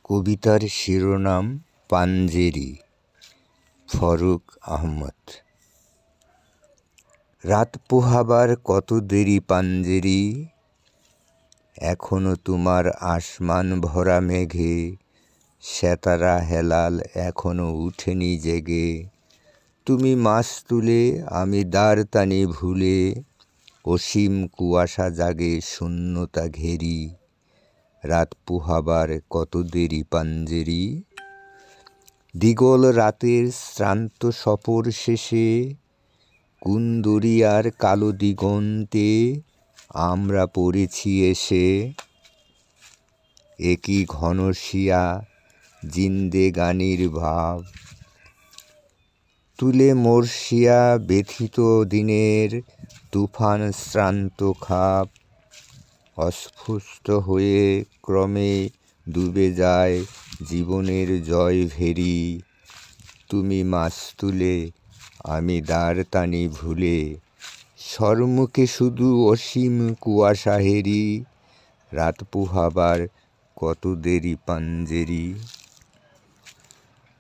কবিতার শিরোনাম পাঞ্জেরি, ফরুক আহমদ। রাত পোহাবার কত দেরি পাঞ্জেরি, এখনো তোমার আসমান ভরা মেঘে সেতারা হেলাল এখনো উঠেনি জেগে। তুমি মাছ তুলে আমি দ্বার টানি ভুলে, অসীম কুয়াশা জাগে শূন্যতা ঘেরি। রাত পোহাবার কত দেরি পাঞ্জেরি, দিগল রাতের শ্রান্ত সফর শেষে কোন দরিয়ার কালো দিগন্তে আমরা পড়েছি এসে। একই ঘনশিয়া জিন্দেগানির ভাব তুলে মোরশিয়া ব্যথিত দিনের তুফান শ্রান্ত খাপ। অস্ফুষ্ট হয়ে ক্রমে ডুবে যায় জীবনের জয় ভেরি। তুমি মাছ তুলে আমি দ্বার টানি ভুলে, সম্মুখে শুধু অসীম কুয়াশা হেরি। রাত পোহাবার কত দেরি পাঞ্জেরি।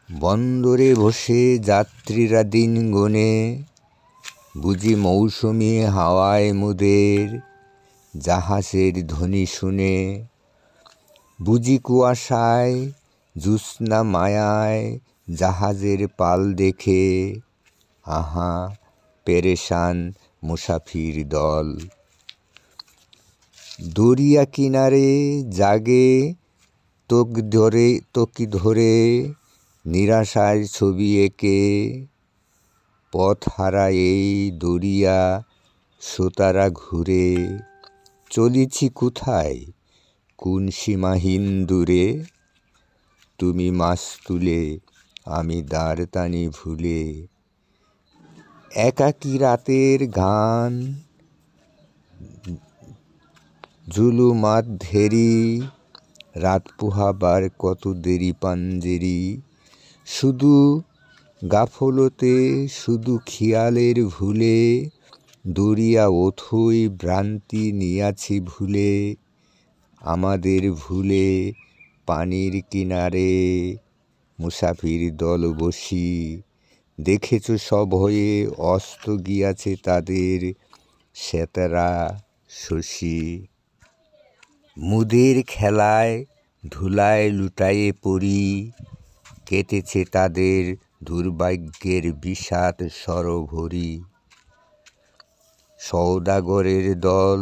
বন্দরে বসে যাত্রীরা দিন গোনে, বুঝি মৌসুমি হাওয়ায় মোদের জাহাজের ধ্বনি শুনে। বুঝি কুয়াশায় জ্যোৎস্না মায়ায় জাহাজের পাল দেখে, আহা পেরেশান মুসাফির দল। দরিয়া কিনারে জাগে তকি ধরে নিরাশার ছবি এঁকে। পথহারা এই দরিয়া শ্রোতারা ঘুরে, চলেছি কোথায় কোন সীমাহীন দূরে। তুমি মাছ তুলে আমি দ্বার টানি ভুলে, একাকী রাতের গান জুলুমাত ধেরি। রাত পোহাবার কত দেরি পাঞ্জেরি, শুধু গাফলতে শুধু খেয়ালের ভুলে। দরিয়া অথই ভ্রান্তি নিয়াছি ভুলে, আমাদের ভুলে পানির কিনারে মুসাফির দল বসি। দেখেছ সভয়ে অস্ত গিয়াছে তাদের সেতারা শশী। মুদের খেলায় ধুলায় লুটায়ে পড়ি, কেটেছে তাদের দুর্ভাগ্যের বিষাদ সরোবরি। সওদাগরের দল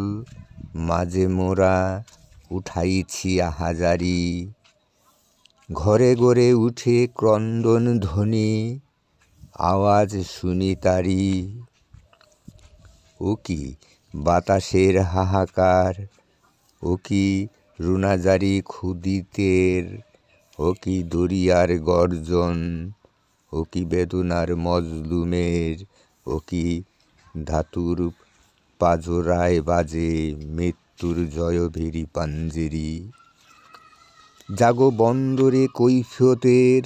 মাঝে মোরা উঠাইছি আহাজারি, ঘরে ঘরে উঠে ক্রন্দন ধ্বনি আওয়াজ শুনি তারি। ও কি বাতাসের হাহাকার, ও কি রুনাজারি ক্ষুদিতের, ও কি দরিয়ার গর্জন, ও কি বেদনার মজলুমের, ও কি ধাতুর পাজরায় বাজে মৃত্যুর জয়ভেরি পাঞ্জেরি। জাগো বন্দরে কৈফিয়তের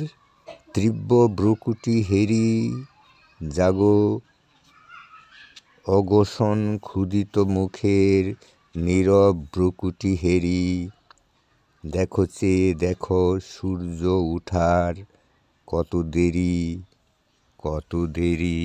তীব্র ভ্রুকুটি হেরি, জাগো অঘোষণ ক্ষুধিত মুখের নীরব ভ্রুকুটি হেরি। দেখো চেয়ে দেখো সূর্য উঠার কত দেরি, কত দেরি।